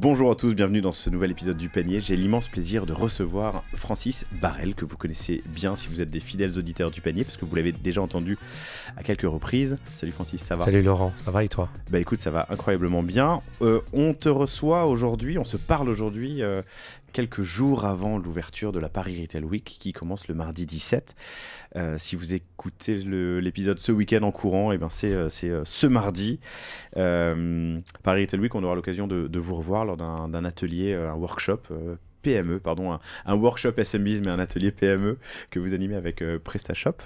Bonjour à tous, bienvenue dans ce nouvel épisode du Panier. J'ai l'immense plaisir de recevoir Francis Barrel, que vous connaissez bien si vous êtes des fidèles auditeurs du Panier, parce que vous l'avez déjà entendu à quelques reprises. Salut Francis, ça va? Salut Laurent, ça va et toi? Bah écoute, ça va incroyablement bien. On te reçoit aujourd'hui, on se parle aujourd'hui, quelques jours avant l'ouverture de la Paris Retail Week qui commence le mardi 17. Si vous écoutez l'épisode ce week-end en courant, eh ben c'est ce mardi. Paris Retail Week, on aura l'occasion de vous revoir lors d'un atelier, un workshop PME, pardon, un workshop SMBs, mais un atelier PME que vous animez avec PrestaShop.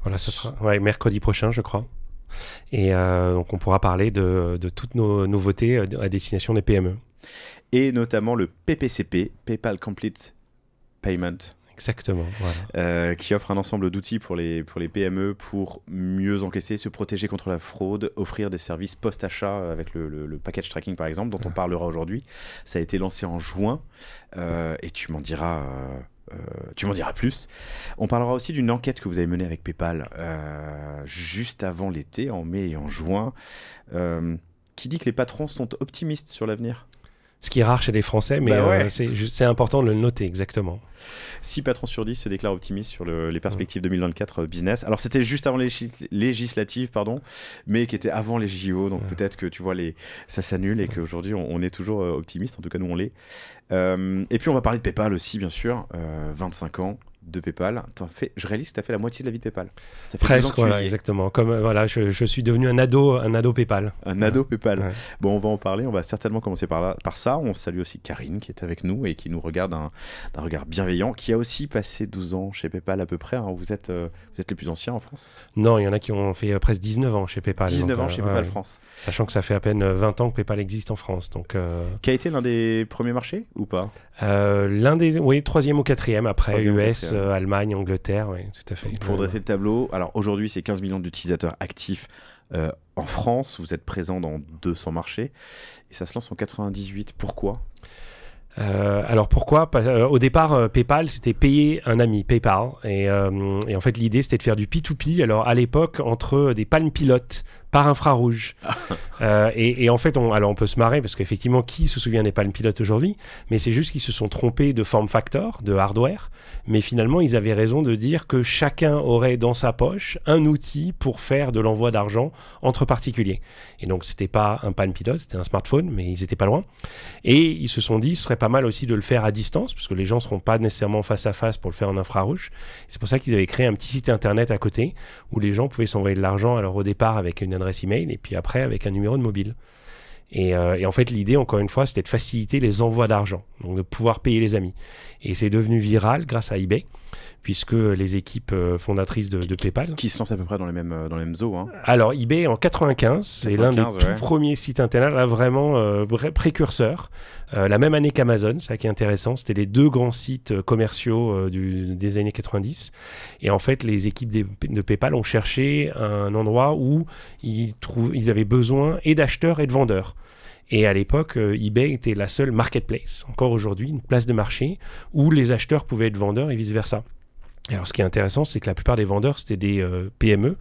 Voilà, ce sera mercredi prochain, je crois. Et donc on pourra parler de toutes nos nouveautés à destination des PME. Et notamment le PPCP, PayPal Complete Payment. Exactement, voilà. Qui offre un ensemble d'outils pour les PME pour mieux encaisser, se protéger contre la fraude, offrir des services post-achat avec le package tracking par exemple, dont on parlera aujourd'hui. Ça a été lancé en juin et tu m'en diras plus. On parlera aussi d'une enquête que vous avez menée avec PayPal juste avant l'été, en mai et en juin, qui dit que les patrons sont optimistes sur l'avenir. Ce qui est rare chez les Français, mais c'est important de le noter, exactement. 6 patrons sur 10 se déclarent optimistes sur les perspectives 2024 business. Alors c'était juste avant les législatives, mais qui était avant les JO, donc peut-être que tu vois, ça s'annule et qu'aujourd'hui on est toujours optimiste, en tout cas nous on l'est. Et puis on va parler de PayPal aussi, bien sûr, 25 ans de PayPal. Je réalise que tu as fait la moitié de la vie de PayPal. Ça fait presque, voilà, exactement. Comme voilà, je suis devenu un ado PayPal. Un ado PayPal. Ouais. Bon, on va en parler. On va certainement commencer par ça. On salue aussi Karine qui est avec nous et qui nous regarde d'un regard bienveillant, qui a aussi passé 12 ans chez PayPal à peu près. Hein. Vous êtes les plus anciens en France? Non, il y en a qui ont fait presque 19 ans chez PayPal. 19 ans chez PayPal France. Sachant que ça fait à peine 20 ans que PayPal existe en France. Donc, qui a été l'un des premiers marchés ou pas? L'un des 3e ou 4e après US, Allemagne, Angleterre, oui, tout à fait. Pour dresser le tableau, alors aujourd'hui c'est 15 millions d'utilisateurs actifs en France, vous êtes présent dans 200 marchés et ça se lance en 98. Pourquoi? Alors pourquoi? Au départ, PayPal, c'était payer un ami, PayPal. Et en fait, l'idée, c'était de faire du P2P. Alors à l'époque, entre des palmes pilotes par infrarouge. Et en fait, on peut se marrer parce qu'effectivement, qui se souvient des palmes pilotes aujourd'hui? Mais c'est juste qu'ils se sont trompés de form factor, de hardware. Mais finalement, ils avaient raison de dire que chacun aurait dans sa poche un outil pour faire de l'envoi d'argent entre particuliers. Et donc, c'était pas un palm pilote, c'était un smartphone, mais ils étaient pas loin. Et ils se sont dit, ce serait pas mal aussi de le faire à distance, parce que les gens seront pas nécessairement face à face pour le faire en infrarouge. C'est pour ça qu'ils avaient créé un petit site internet à côté où les gens pouvaient s'envoyer de l'argent. Alors au départ avec une adresse email et puis après avec un numéro de mobile. Et en fait, l'idée, encore une fois, c'était de faciliter les envois d'argent, donc de pouvoir payer les amis. Et c'est devenu viral grâce à eBay, puisque les équipes fondatrices de PayPal... Qui se lancent à peu près dans les mêmes eaux. Hein. Alors, eBay, en 95, c'est l'un des tout premiers sites internet, là, vraiment précurseur. La même année qu'Amazon, ça qui est intéressant, c'était les 2 grands sites commerciaux des années 90. Et en fait, les équipes de PayPal ont cherché un endroit où ils avaient besoin et d'acheteurs et de vendeurs. Et à l'époque, eBay était la seule marketplace, encore aujourd'hui, une place de marché, où les acheteurs pouvaient être vendeurs et vice-versa. Alors ce qui est intéressant, c'est que la plupart des vendeurs, c'était des PME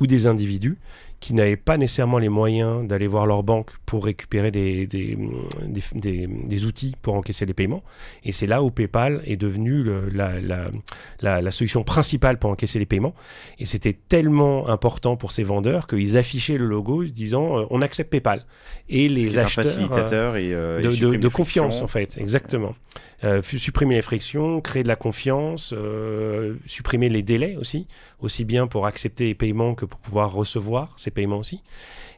ou des individus qui n'avaient pas nécessairement les moyens d'aller voir leur banque pour récupérer des outils pour encaisser les paiements. Et c'est là où PayPal est devenu la solution principale pour encaisser les paiements. Et c'était tellement important pour ces vendeurs qu'ils affichaient le logo disant on accepte PayPal. Et les acheteurs... un facilitateur de confiance, en fait, exactement. Supprimer les frictions, créer de la confiance, supprimer les délais aussi bien pour accepter les paiements que pour pouvoir recevoir ces paiements aussi.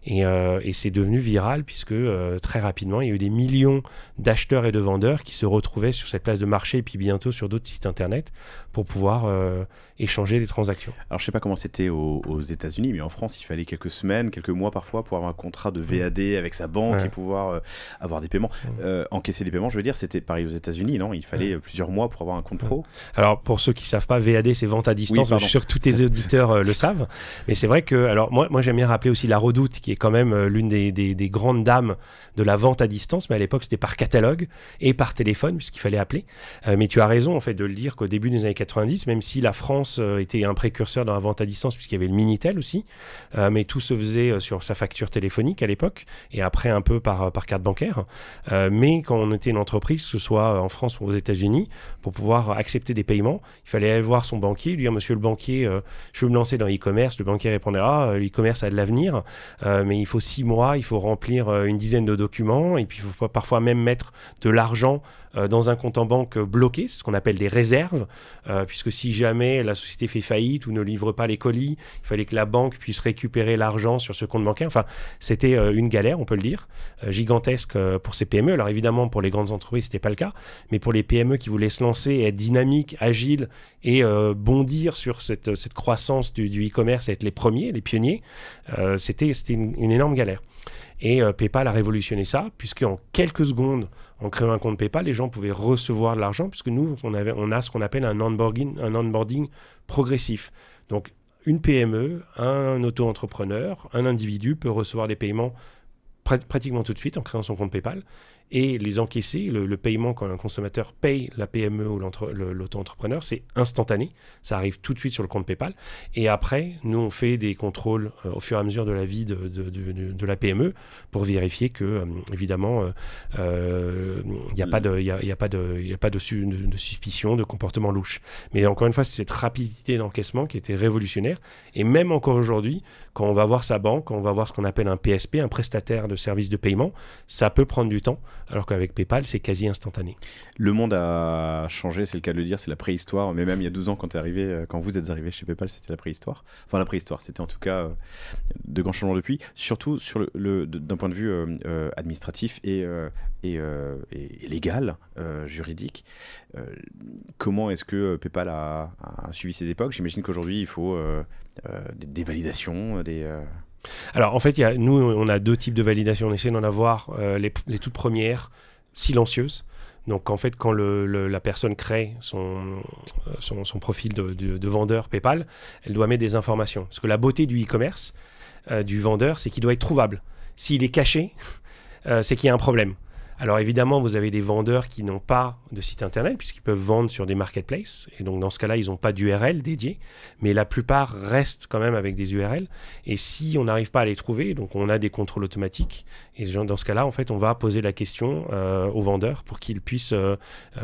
Et c'est devenu viral puisque très rapidement, il y a eu des millions d'acheteurs et de vendeurs qui se retrouvaient sur cette place de marché et puis bientôt sur d'autres sites internet pour pouvoir échanger des transactions. Alors je sais pas comment c'était aux États-Unis, mais en France, il fallait quelques semaines, quelques mois parfois pour avoir un contrat de VAD avec sa banque et pouvoir avoir des paiements. Encaisser des paiements, je veux dire, c'était pareil aux États-Unis, non? Il fallait plusieurs mois pour avoir un compte pro. Alors pour ceux qui savent pas, VAD c'est vente à distance, je suis sûr que tous tes auditeurs le savent. Mais c'est vrai que, alors moi j'aime bien rappeler aussi la Redoute qui est est quand même l'une des grandes dames de la vente à distance, mais à l'époque c'était par catalogue et par téléphone puisqu'il fallait appeler. Mais tu as raison en fait de le dire qu'au début des années 90, même si la France était un précurseur dans la vente à distance puisqu'il y avait le Minitel aussi, mais tout se faisait sur sa facture téléphonique à l'époque et après un peu par carte bancaire. Mais quand on était une entreprise, que ce soit en France ou aux États-Unis, pour pouvoir accepter des paiements, il fallait aller voir son banquier, lui dire monsieur le banquier, je veux me lancer dans l'e-commerce. Le banquier répondait l'e-commerce a de l'avenir, mais il faut 6 mois, il faut remplir une dizaine de documents et puis il faut parfois même mettre de l'argent dans un compte en banque bloqué, c'est ce qu'on appelle des réserves, puisque si jamais la société fait faillite ou ne livre pas les colis, il fallait que la banque puisse récupérer l'argent sur ce compte bancaire. Enfin, c'était une galère, on peut le dire, gigantesque pour ces PME. Alors évidemment, pour les grandes entreprises, c'était pas le cas, mais pour les PME qui voulaient se lancer, être dynamiques, agiles et bondir sur cette croissance du e-commerce, être les premiers, les pionniers, c'était une énorme galère. Et PayPal a révolutionné ça, puisqu'en quelques secondes, en créant un compte PayPal, les gens pouvaient recevoir de l'argent, puisque nous, on a ce qu'on appelle un onboarding progressif. Donc, une PME, un auto-entrepreneur, un individu peut recevoir des paiements pratiquement tout de suite en créant son compte PayPal et les encaisser. Le paiement, quand un consommateur paye la PME ou l'auto-entrepreneur, c'est instantané. Ça arrive tout de suite sur le compte PayPal. Et après, nous, on fait des contrôles au fur et à mesure de la vie de la PME pour vérifier que, évidemment, il n'y a pas de suspicion, de comportement louche. Mais encore une fois, c'est cette rapidité d'encaissement qui était révolutionnaire. Et même encore aujourd'hui, quand on va voir sa banque, quand on va voir ce qu'on appelle un PSP, un prestataire de services de paiement, ça peut prendre du temps. Alors qu'avec PayPal, c'est quasi instantané. Le monde a changé, c'est le cas de le dire, c'est la préhistoire. Mais même il y a 12 ans, quand vous êtes arrivé chez PayPal, c'était la préhistoire. Enfin, la préhistoire, c'était en tout cas de grands changements depuis. Surtout d'un point de vue administratif et légal, juridique. Comment est-ce que PayPal a suivi ces époques? J'imagine qu'aujourd'hui, il faut des validations, Alors, en fait, nous, on a 2 types de validation. On essaie d'en avoir les toutes premières, silencieuses. Donc, en fait, quand la personne crée son profil de vendeur PayPal, elle doit mettre des informations. Parce que la beauté du e-commerce, du vendeur, c'est qu'il doit être trouvable. S'il est caché, c'est qu'il y a un problème. Alors évidemment, vous avez des vendeurs qui n'ont pas de site internet puisqu'ils peuvent vendre sur des marketplaces. Et donc dans ce cas-là, ils n'ont pas d'URL dédié. Mais la plupart restent quand même avec des URL. Et si on n'arrive pas à les trouver, donc on a des contrôles automatiques. Et dans ce cas-là, en fait, on va poser la question aux vendeurs pour qu'ils puissent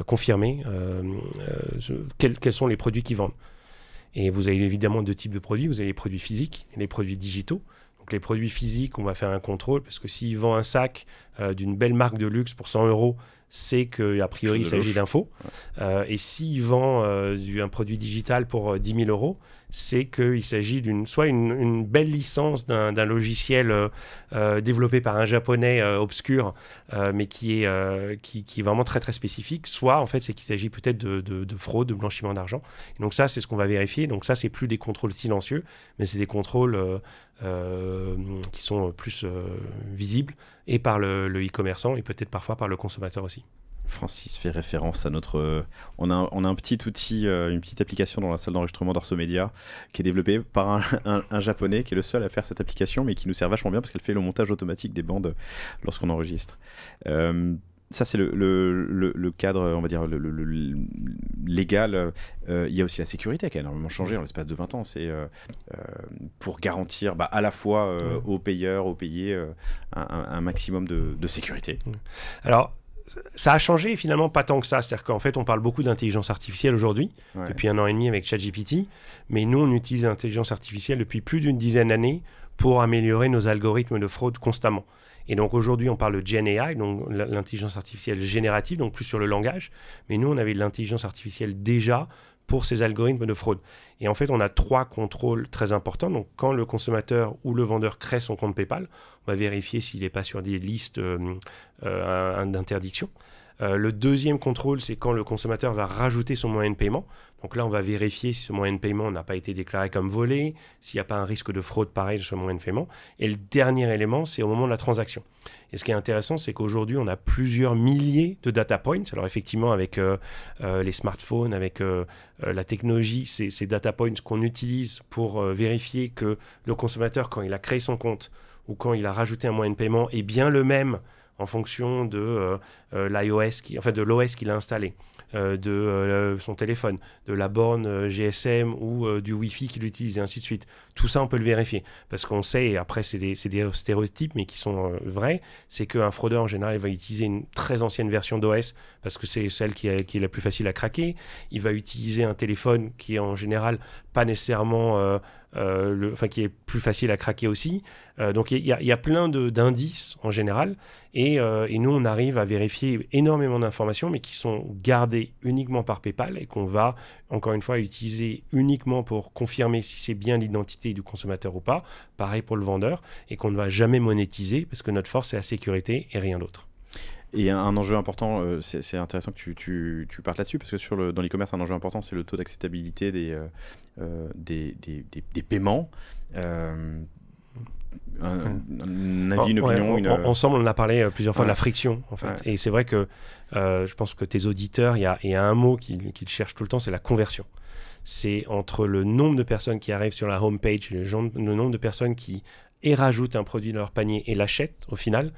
confirmer quels sont les produits qu'ils vendent. Et vous avez évidemment 2 types de produits. Vous avez les produits physiques et les produits digitaux. Donc les produits physiques, on va faire un contrôle parce que s'il vend un sac d'une belle marque de luxe pour 100 €, c'est qu'a priori il s'agit d'un faux. Et s'il vend un produit digital pour 10 000 €, c'est qu'il s'agit soit une belle licence d'un logiciel développé par un japonais obscur, mais qui est vraiment très très spécifique, soit en fait c'est qu'il s'agit peut-être de fraude, de blanchiment d'argent. Et donc ça, c'est ce qu'on va vérifier. Donc ça, c'est plus des contrôles silencieux, mais c'est des contrôles qui sont plus visibles et par le e-commerçant et peut-être parfois par le consommateur aussi. Francis fait référence à notre... on a un petit outil, une petite application dans la salle d'enregistrement d'Orsomédia qui est développée par un japonais qui est le seul à faire cette application, mais qui nous sert vachement bien parce qu'elle fait le montage automatique des bandes lorsqu'on enregistre. Ça, c'est le cadre, on va dire, légal. Il y a aussi la sécurité qui a énormément changé en l'espace de 20 ans. C'est pour garantir à la fois aux payeurs, aux payés, un maximum de sécurité. Alors, ça a changé finalement pas tant que ça. C'est-à-dire qu'en fait, on parle beaucoup d'intelligence artificielle aujourd'hui, depuis 1 an et demi avec ChatGPT. Mais nous, on utilise l'intelligence artificielle depuis plus d'une dizaine d'années pour améliorer nos algorithmes de fraude constamment. Et donc aujourd'hui, on parle de Gen AI, donc l'intelligence artificielle générative, donc plus sur le langage. Mais nous, on avait de l'intelligence artificielle déjà pour ces algorithmes de fraude. Et en fait, on a 3 contrôles très importants. Donc, quand le consommateur ou le vendeur crée son compte PayPal, on va vérifier s'il n'est pas sur des listes d'interdiction. Le deuxième contrôle, c'est quand le consommateur va rajouter son moyen de paiement. Donc là, on va vérifier si ce moyen de paiement n'a pas été déclaré comme volé, s'il n'y a pas un risque de fraude pareil sur le moyen de paiement. Et le dernier élément, c'est au moment de la transaction. Et ce qui est intéressant, c'est qu'aujourd'hui, on a plusieurs milliers de data points. Alors effectivement, avec les smartphones, avec la technologie, ces data points qu'on utilise pour vérifier que le consommateur, quand il a créé son compte, ou quand il a rajouté un moyen de paiement est bien le même en fonction de de l'OS qu'il a installé, de son téléphone, de la borne GSM ou du Wi-Fi qu'il utilise et ainsi de suite. Tout ça, on peut le vérifier parce qu'on sait, et après c'est des stéréotypes mais qui sont vrais, c'est qu'un fraudeur en général il va utiliser une très ancienne version d'OS parce que c'est celle qui est la plus facile à craquer. Il va utiliser un téléphone qui est en général pas nécessairement qui est plus facile à craquer aussi. Donc il y a plein d'indices en général et nous on arrive à vérifier énormément d'informations mais qui sont gardées uniquement par PayPal et qu'on va encore une fois utiliser uniquement pour confirmer si c'est bien l'identité du consommateur ou pas. Pareil pour le vendeur et qu'on ne va jamais monétiser parce que notre force c'est la sécurité et rien d'autre. Et un enjeu important, c'est intéressant que tu partes là-dessus, parce que dans l'e-commerce, un enjeu important, c'est le taux d'acceptabilité des paiements. Un avis, une opinion Ensemble, on en a parlé plusieurs fois de la friction, en fait. Ouais. Et c'est vrai que je pense que tes auditeurs, il y a un mot qu'ils cherchent tout le temps, c'est la conversion. C'est entre le nombre de personnes qui arrivent sur la homepage, le nombre de personnes qui rajoutent un produit dans leur panier et l'achètent au final.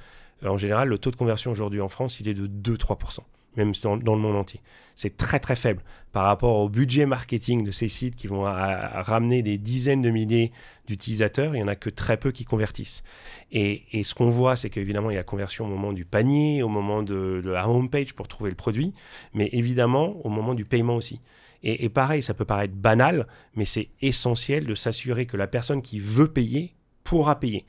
En général, le taux de conversion aujourd'hui en France, il est de 2-3%, même dans le monde entier. C'est très très faible par rapport au budget marketing de ces sites qui vont ramener des dizaines de milliers d'utilisateurs. Il n'y en a que très peu qui convertissent. Et ce qu'on voit, c'est qu'évidemment, il y a conversion au moment du panier, au moment de la homepage pour trouver le produit, mais évidemment au moment du paiement aussi. Et pareil, ça peut paraître banal, mais c'est essentiel de s'assurer que la personne qui veut payer pourra payer.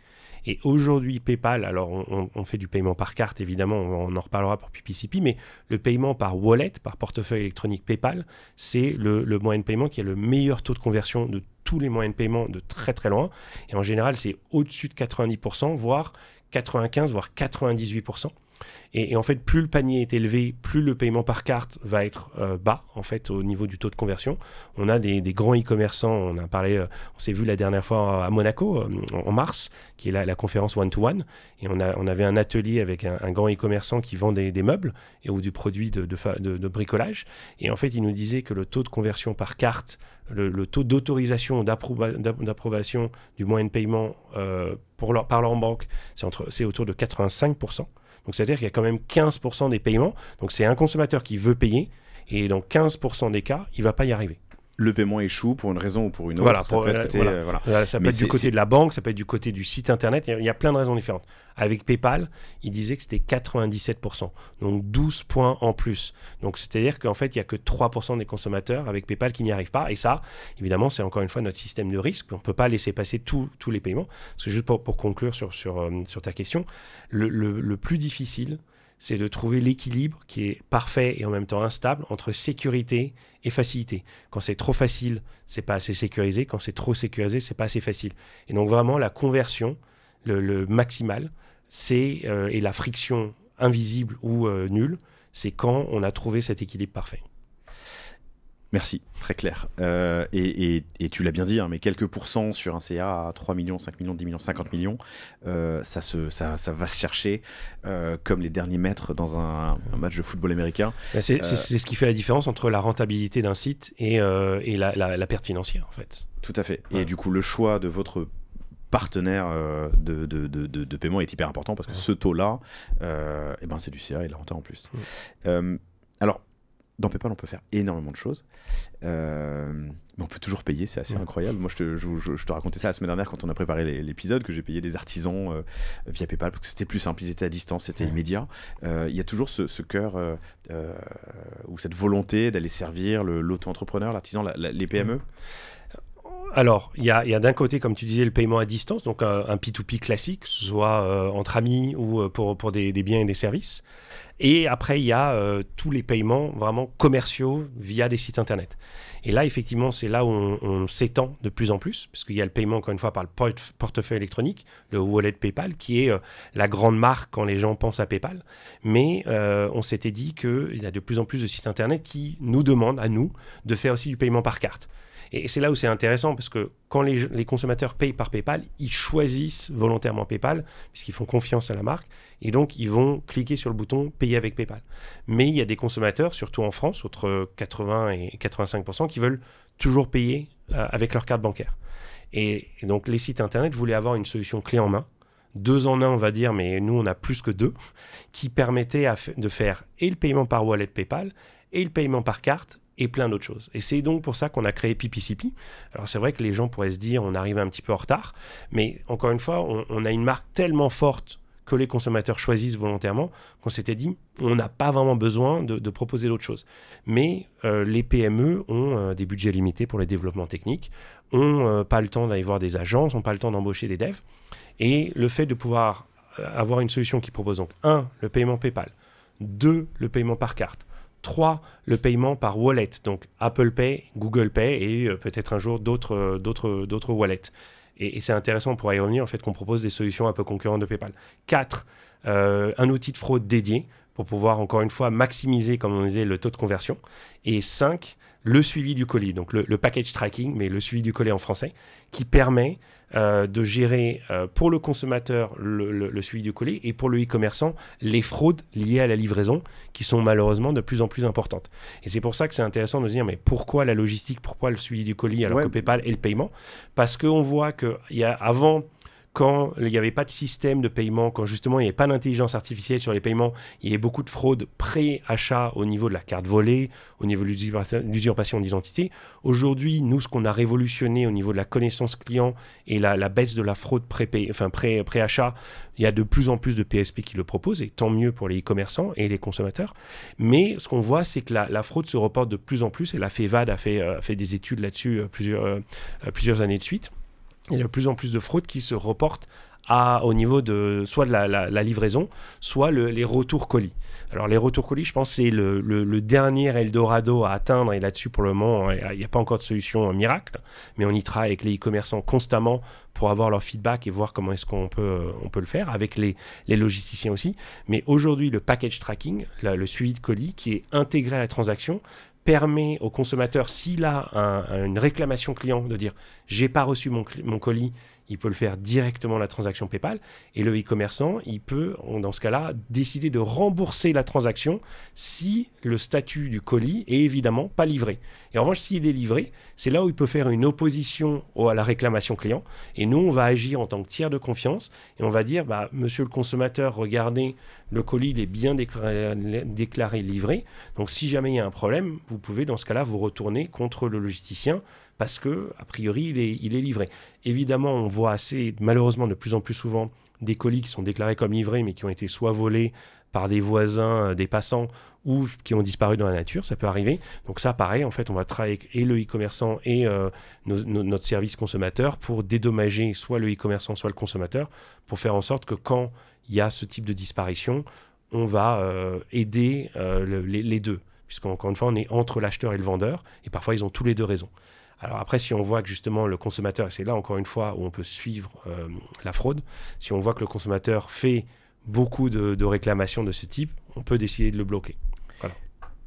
Et aujourd'hui, PayPal, alors on fait du paiement par carte, évidemment, on en reparlera pour PPCP, mais le paiement par wallet, par portefeuille électronique PayPal, c'est le moyen de paiement qui a le meilleur taux de conversion de tous les moyens de paiement de très très loin. Et en général, c'est au-dessus de 90%, voire 95%, voire 98%. Et en fait, plus le panier est élevé, plus le paiement par carte va être bas, en fait, au niveau du taux de conversion. On a des grands e-commerçants, on s'est vu la dernière fois à Monaco, en mars, qui est la conférence one-to-one, et on avait un atelier avec un grand e-commerçant qui vend des meubles ou du produit de bricolage. Et en fait, il nous disait que le taux de conversion par carte, le taux d'autorisation, d'approbation du moyen de paiement par leur banque, c'est autour de 85%. Donc, c'est-à-dire qu'il y a quand même 15% des paiements. Donc, c'est un consommateur qui veut payer. Et dans 15% des cas, il ne va pas y arriver. Le paiement échoue pour une raison ou pour une autre. Ça peut être du côté de la banque, ça peut être du côté du site internet. Il y a plein de raisons différentes. Avec PayPal, il disait que c'était 97%. Donc 12 points en plus. Donc c'est-à-dire qu'en fait, il n'y a que 3% des consommateurs avec PayPal qui n'y arrivent pas. Et ça, évidemment, c'est encore une fois notre système de risque. On ne peut pas laisser passer tous les paiements. Parce que juste pour conclure sur ta question, le plus difficile, c'est de trouver l'équilibre qui est parfait et en même temps instable entre sécurité et facilité. Quand c'est trop facile, c'est pas assez sécurisé. Quand c'est trop sécurisé, c'est pas assez facile. Et donc vraiment, la conversion, le maximal, et la friction invisible ou nulle, c'est quand on a trouvé cet équilibre parfait. Merci, très clair. Et tu l'as bien dit, mais quelques pourcents sur un CA à 3 millions, 5 millions, 10 millions, 50 millions, ça va se chercher comme les derniers mètres dans un match de football américain. C'est ce qui fait la différence entre la rentabilité d'un site et la perte financière, en fait. Tout à fait. Ouais. Et du coup, le choix de votre partenaire de paiement est hyper important parce que ce taux-là, c'est du CA et de la renta en plus. Alors, dans PayPal, on peut faire énormément de choses, mais on peut toujours payer, c'est assez incroyable. Moi, je te racontais ça la semaine dernière quand on a préparé l'épisode, que j'ai payé des artisans via PayPal, parce que c'était plus simple, ils étaient à distance, c'était immédiat. Il y a toujours ce cœur ou cette volonté d'aller servir l'auto-entrepreneur, l'artisan, les PME. Alors, il y a d'un côté, comme tu disais, le paiement à distance, donc un P2P classique, que ce soit entre amis ou pour des biens et des services. Et après, il y a tous les paiements vraiment commerciaux via des sites internet. Et là, effectivement, c'est là où on s'étend de plus en plus, parce qu'il y a le paiement, encore une fois, par le portefeuille électronique, le wallet PayPal, qui est la grande marque quand les gens pensent à PayPal. Mais on s'était dit qu'il y a de plus en plus de sites internet qui nous demandent, à nous, de faire aussi du paiement par carte. Et c'est là où c'est intéressant parce que quand les consommateurs payent par PayPal, ils choisissent volontairement PayPal puisqu'ils font confiance à la marque et donc ils vont cliquer sur le bouton payer avec PayPal. Mais il y a des consommateurs, surtout en France, entre 80 et 85%, qui veulent toujours payer avec leur carte bancaire. Et donc les sites internet voulaient avoir une solution clé en main 2 en 1, on va dire, mais nous, on a plus que 2, qui permettaient de faire et le paiement par wallet PayPal, et le paiement par carte, et plein d'autres choses. Et c'est donc pour ça qu'on a créé PPCP. Alors c'est vrai que les gens pourraient se dire on arrive un petit peu en retard, mais encore une fois, on a une marque tellement forte que les consommateurs choisissent volontairement qu'on s'était dit on n'a pas vraiment besoin de proposer d'autres choses. Mais les PME ont des budgets limités pour les développements techniques, ont pas le temps d'aller voir des agences, n'ont pas le temps d'embaucher des devs. Et le fait de pouvoir avoir une solution qui propose donc 1, le paiement PayPal, 2, le paiement par carte, 3, le paiement par wallet, donc Apple Pay, Google Pay et peut-être un jour d'autres wallets. Et c'est intéressant, on pourra y revenir, en fait, qu'on propose des solutions un peu concurrentes de PayPal. 4, un outil de fraude dédié pour pouvoir, encore une fois, maximiser, comme on disait, le taux de conversion. Et 5, le suivi du colis, donc le package tracking, mais le suivi du colis en français, qui permet de gérer pour le consommateur le suivi du colis et pour le e-commerçant les fraudes liées à la livraison qui sont malheureusement de plus en plus importantes. Et c'est pour ça que c'est intéressant de se dire mais pourquoi la logistique, pourquoi le suivi du colis alors que PayPal et le paiement? Parce qu'on voit qu'avant, quand il n'y avait pas de système de paiement, quand justement il n'y avait pas d'intelligence artificielle sur les paiements, il y avait beaucoup de fraude pré-achat au niveau de la carte volée, au niveau de l'usurpation d'identité. Aujourd'hui, nous, ce qu'on a révolutionné au niveau de la connaissance client et la baisse de la fraude pré-achat, il y a de plus en plus de PSP qui le proposent, et tant mieux pour les e-commerçants et les consommateurs. Mais ce qu'on voit, c'est que la fraude se reporte de plus en plus, et la FEVAD a fait des études là-dessus plusieurs années de suite. Il y a de plus en plus de fraudes qui se reportent au niveau de soit de la livraison, soit les retours colis. Alors les retours colis, je pense c'est le dernier Eldorado à atteindre, et là-dessus pour le moment, il n'y a pas encore de solution miracle, mais on y travaille avec les e-commerçants constamment pour avoir leur feedback et voir comment est-ce qu'on peut le faire, avec les logisticiens aussi. Mais aujourd'hui, le package tracking, le suivi de colis qui est intégré à la transaction, permet au consommateur, s'il a une réclamation client, de dire « j'ai pas reçu mon colis », il peut le faire directement la transaction PayPal. Et le e-commerçant, il peut, dans ce cas-là, décider de rembourser la transaction si le statut du colis est évidemment pas livré. Et en revanche, s'il est livré, c'est là où il peut faire une opposition à la réclamation client. Et nous, on va agir en tant que tiers de confiance et on va dire, monsieur le consommateur, regardez, le colis il est bien déclaré livré. Donc, si jamais il y a un problème, vous pouvez, dans ce cas-là, vous retourner contre le logisticien parce que, a priori, il est livré. Évidemment, on voit malheureusement, de plus en plus souvent, des colis qui sont déclarés comme livrés, mais qui ont été soit volés par des voisins, des passants, ou qui ont disparu dans la nature, ça peut arriver. Donc ça, pareil, en fait, on va travailler avec et le e-commerçant et notre service consommateur pour dédommager soit le e-commerçant, soit le consommateur, pour faire en sorte que quand il y a ce type de disparition, on va aider les deux. Puisqu'encore une fois, on est entre l'acheteur et le vendeur, et parfois, ils ont tous les deux raison. Alors après, si on voit que justement le consommateur, et c'est là encore une fois où on peut suivre la fraude, si on voit que le consommateur fait beaucoup de réclamations de ce type, on peut décider de le bloquer. Voilà.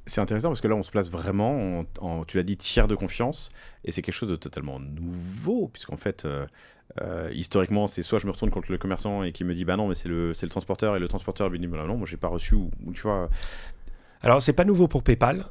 C'est intéressant parce que là, on se place vraiment tu l'as dit, tiers de confiance, et c'est quelque chose de totalement nouveau, puisqu'en fait, historiquement, c'est soit je me retourne contre le commerçant et qui me dit bah non, mais c'est le transporteur, et le transporteur lui dit bah non, moi j'ai pas reçu, ou tu vois. Alors, c'est pas nouveau pour PayPal,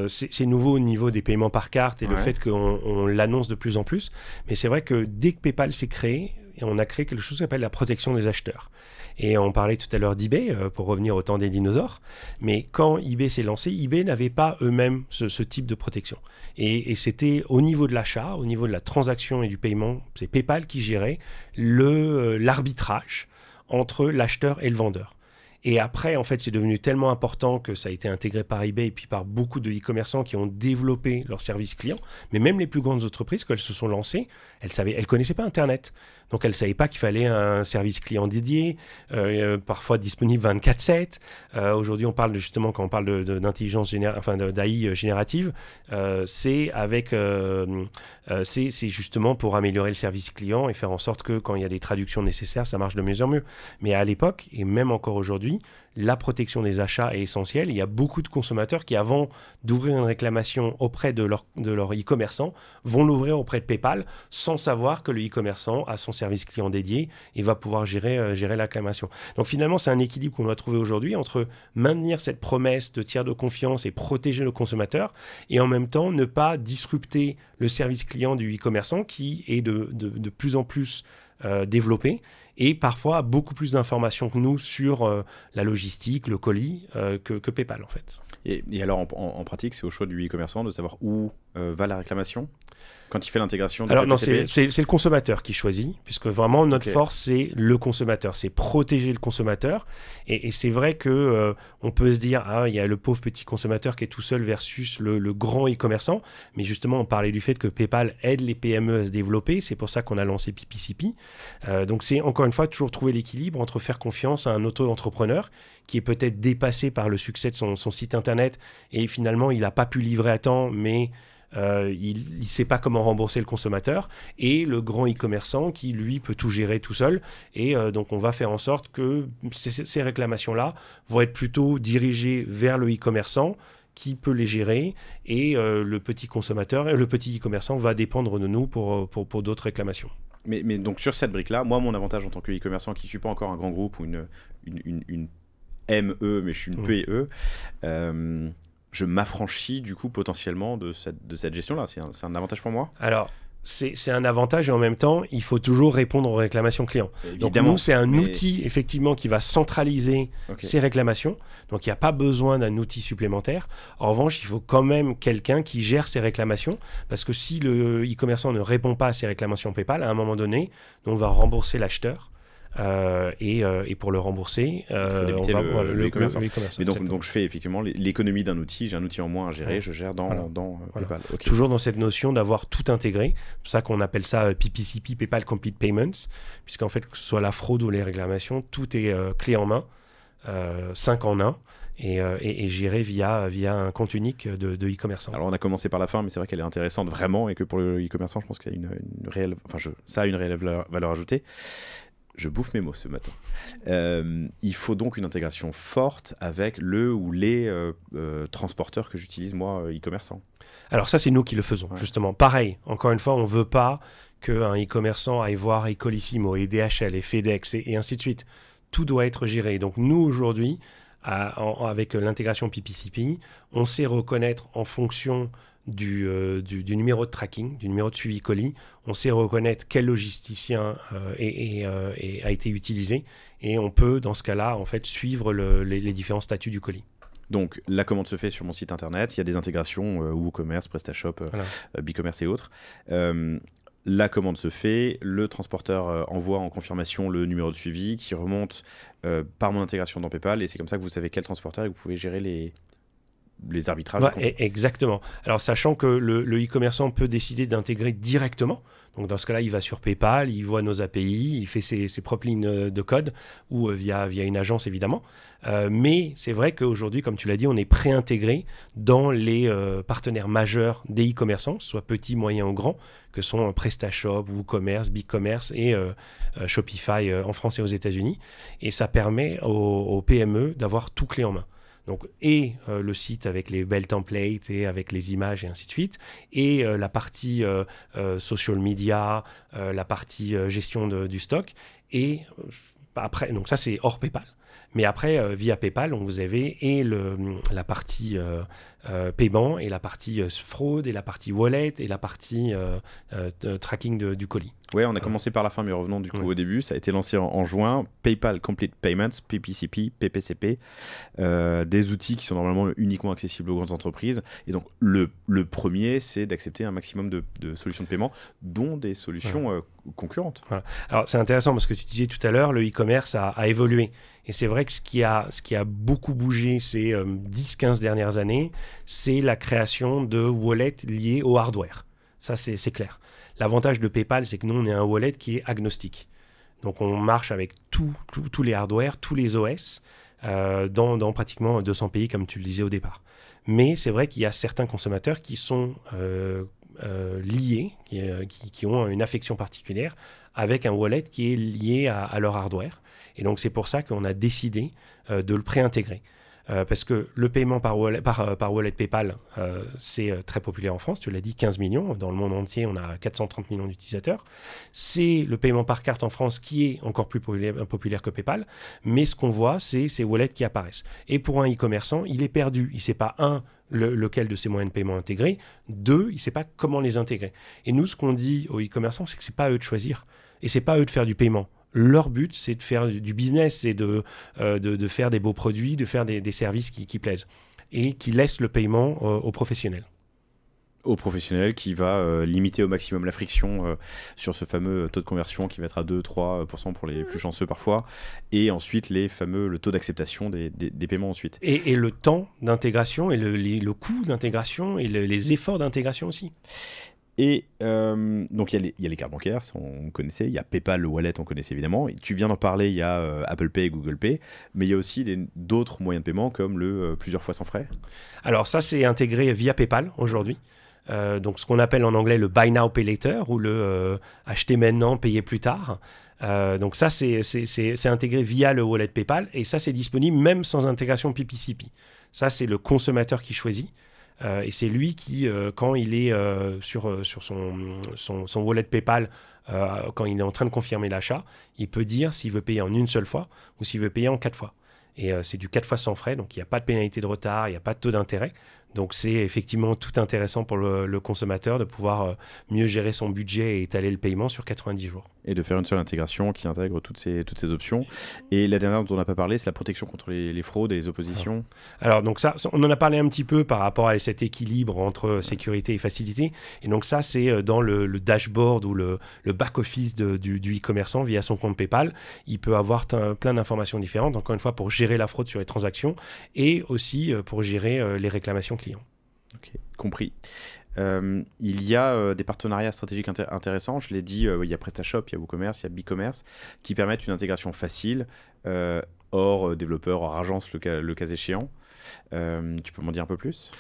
c'est nouveau au niveau des paiements par carte et le fait qu'on l'annonce de plus en plus. Mais c'est vrai que dès que PayPal s'est créé, on a créé quelque chose qui s'appelle la protection des acheteurs. Et on parlait tout à l'heure d'eBay, pour revenir au temps des dinosaures. Mais quand eBay s'est lancé, eBay n'avait pas eux-mêmes ce type de protection. Et c'était au niveau de l'achat, au niveau de la transaction et du paiement, c'est PayPal qui gérait l'arbitrage entre l'acheteur et le vendeur. Et après, en fait, c'est devenu tellement important que ça a été intégré par eBay et puis par beaucoup de e-commerçants qui ont développé leur service client. Mais même les plus grandes entreprises, quand elles se sont lancées, elles connaissaient pas Internet. Donc, elles ne savaient pas qu'il fallait un service client dédié, parfois disponible 24/7. Aujourd'hui, on parle justement, quand on parle d'intelligence d'AI générative, c'est justement pour améliorer le service client et faire en sorte que quand il y a des traductions nécessaires, ça marche de mieux en mieux. Mais à l'époque, et même encore aujourd'hui, la protection des achats est essentielle. Il y a beaucoup de consommateurs qui, avant d'ouvrir une réclamation auprès de leur e-commerçant, vont l'ouvrir auprès de PayPal sans savoir que le e-commerçant a son service client dédié et va pouvoir gérer la réclamation. Donc finalement, c'est un équilibre qu'on doit trouver aujourd'hui entre maintenir cette promesse de tiers de confiance et protéger le consommateur et en même temps ne pas disrupter le service client du e-commerçant qui est de plus en plus développé. et parfois a beaucoup plus d'informations que nous sur la logistique, le colis, que PayPal en fait. Et alors en pratique, c'est au choix du e-commerçant de savoir où va la réclamation quand il fait l'intégration de Alors non, PPCP? c'est le consommateur qui choisit, puisque vraiment notre force, c'est le consommateur, c'est protéger le consommateur. Et c'est vrai que on peut se dire, il y a le pauvre petit consommateur qui est tout seul versus le grand e-commerçant. Mais justement, on parlait du fait que PayPal aide les PME à se développer. C'est pour ça qu'on a lancé PPCP. Donc c'est encore une fois toujours trouver l'équilibre entre faire confiance à un auto-entrepreneur qui est peut-être dépassé par le succès de son site internet et finalement il n'a pas pu livrer à temps, mais il ne sait pas comment rembourser le consommateur, et le grand e-commerçant qui lui peut tout gérer tout seul, et donc on va faire en sorte que ces réclamations-là vont être plutôt dirigées vers le e-commerçant qui peut les gérer, et le petit consommateur et le petit e-commerçant va dépendre de nous pour d'autres réclamations. Mais donc sur cette brique-là, moi mon avantage en tant que e-commerçant qui ne suis pas encore un grand groupe ou une ME, mais je suis une PE, je m'affranchis du coup potentiellement de cette gestion-là. C'est un avantage pour moi? Alors, c'est un avantage, et en même temps, il faut toujours répondre aux réclamations clients. Évidemment, donc nous, c'est un outil effectivement qui va centraliser ces réclamations. Donc il n'y a pas besoin d'un outil supplémentaire. En revanche, il faut quand même quelqu'un qui gère ces réclamations, parce que si le e-commerçant ne répond pas à ces réclamations PayPal, à un moment donné, on va rembourser l'acheteur. Et pour le rembourser, il faut débiter le e-commerçant. Mais donc je fais effectivement l'économie d'un outil, j'ai un outil en moins à gérer, je gère dans PayPal. Okay. Toujours dans cette notion d'avoir tout intégré, c'est pour ça qu'on appelle ça PPCP, PayPal Complete Payments, puisqu'en fait, que ce soit la fraude ou les réclamations, tout est clé en main, 5 en 1. Et géré via un compte unique de e-commerçant. Alors on a commencé par la fin, mais c'est vrai qu'elle est intéressante vraiment, et que pour le e-commerçant, je pense que ça a une réelle valeur ajoutée. Je bouffe mes mots ce matin. Il faut donc une intégration forte avec le ou les transporteurs que j'utilise moi, e-commerçant. Alors ça, c'est nous qui le faisons, justement. Pareil, encore une fois, on ne veut pas qu'un e-commerçant aille voir Ecolissimo et DHL et FedEx et ainsi de suite. Tout doit être géré. Donc nous, aujourd'hui, avec l'intégration PPCP, on sait reconnaître en fonction du numéro de tracking, du numéro de suivi colis, on sait reconnaître quel logisticien a été utilisé, et on peut, dans ce cas-là, en fait, suivre les différents statuts du colis. Donc la commande se fait sur mon site internet, il y a des intégrations WooCommerce, PrestaShop, BigCommerce et autres. La commande se fait, le transporteur envoie en confirmation le numéro de suivi qui remonte par mon intégration dans PayPal, et c'est comme ça que vous savez quel transporteur, et que vous pouvez gérer les arbitrages. Exactement. Alors, sachant que le e-commerçant peut décider d'intégrer directement. Donc, dans ce cas-là, il va sur PayPal, il voit nos API, il fait ses propres lignes de code, ou via une agence, évidemment. Mais c'est vrai qu'aujourd'hui, comme tu l'as dit, on est préintégré dans les partenaires majeurs des e-commerçants, soit petits, moyens ou grands, que sont PrestaShop, WooCommerce, BigCommerce et Shopify en France et aux États-Unis. Et ça permet aux PME d'avoir tout clé en main. Donc, le site avec les belles templates et avec les images et ainsi de suite, et la partie social media, la partie gestion du stock, et après, donc ça c'est hors PayPal. Mais après, via PayPal, vous avez la partie paiement, et la partie fraude, et la partie wallet, et la partie tracking du colis. Ouais, on a commencé par la fin, mais revenons du coup au début. Ça a été lancé en juin. PayPal Complete Payments, PPCP, PPCP, des outils qui sont normalement uniquement accessibles aux grandes entreprises. Et donc le premier, c'est d'accepter un maximum de solutions de paiement, dont des solutions concurrentes. Voilà. Alors c'est intéressant parce que tu disais tout à l'heure, le e-commerce a évolué. Et c'est vrai que ce qui a beaucoup bougé ces 10-15 dernières années, c'est la création de wallets liés au hardware. Ça, c'est clair. L'avantage de PayPal, c'est que nous, on est un wallet qui est agnostique. Donc, on marche avec tous les hardware, tous les OS, dans pratiquement 200 pays, comme tu le disais au départ. Mais c'est vrai qu'il y a certains consommateurs qui sont liés, qui ont une affection particulière avec un wallet qui est lié à leur hardware. Et donc, c'est pour ça qu'on a décidé de le préintégrer. Parce que le paiement par wallet PayPal, c'est très populaire en France, tu l'as dit, 15 millions. Dans le monde entier, on a 430 millions d'utilisateurs. C'est le paiement par carte en France qui est encore plus populaire que PayPal. Mais ce qu'on voit, c'est ces wallets qui apparaissent. Et pour un e-commerçant, il est perdu. Il ne sait pas, lequel de ces moyens de paiement intégrer. 2, il ne sait pas comment les intégrer. Et nous, ce qu'on dit aux e-commerçants, c'est que ce n'est pas à eux de choisir. Et ce n'est pas à eux de faire du paiement. Leur but, c'est de faire du business, c'est de faire des beaux produits, de faire des services qui plaisent et qui laissent le paiement aux professionnels. Au professionnel qui va limiter au maximum la friction sur ce fameux taux de conversion qui va être à 2-3% pour les plus chanceux parfois, et ensuite le taux d'acceptation des paiements ensuite. Et le temps d'intégration et le coût d'intégration et les efforts d'intégration aussi. Et donc il y a les cartes bancaires, ça, on connaissait, il y a PayPal, le wallet, on connaissait évidemment, et tu viens d'en parler, il y a Apple Pay et Google Pay, mais il y a aussi d'autres moyens de paiement comme le plusieurs fois sans frais. Alors ça, c'est intégré via PayPal aujourd'hui. Donc ce qu'on appelle en anglais le Buy Now Pay Later ou le acheter maintenant, payer plus tard. Donc ça, c'est intégré via le wallet PayPal et ça, c'est disponible même sans intégration PPCP. Ça, c'est le consommateur qui choisit. Et c'est lui qui, quand il est sur son wallet PayPal, quand il est en train de confirmer l'achat, il peut dire s'il veut payer en une seule fois ou s'il veut payer en 4 fois. Et c'est du 4 fois sans frais, donc il n'y a pas de pénalité de retard, il n'y a pas de taux d'intérêt. Donc c'est effectivement tout intéressant pour le consommateur de pouvoir mieux gérer son budget et étaler le paiement sur 90 jours. Et de faire une seule intégration qui intègre toutes ces options. Et la dernière dont on n'a pas parlé, c'est la protection contre les fraudes et les oppositions. Alors donc ça, on en a parlé un petit peu par rapport à cet équilibre entre sécurité et facilité. Et donc ça, c'est dans le dashboard ou le back-office du e-commerçant via son compte PayPal. Il peut avoir plein d'informations différentes, encore une fois, pour gérer la fraude sur les transactions et aussi pour gérer les réclamations clients. Ok, compris. Il y a des partenariats stratégiques intéressants, je l'ai dit, il y a PrestaShop, il y a WooCommerce, il y a BigCommerce, qui permettent une intégration facile, hors développeur, hors agence le cas échéant. Tu peux m'en dire un peu plus ?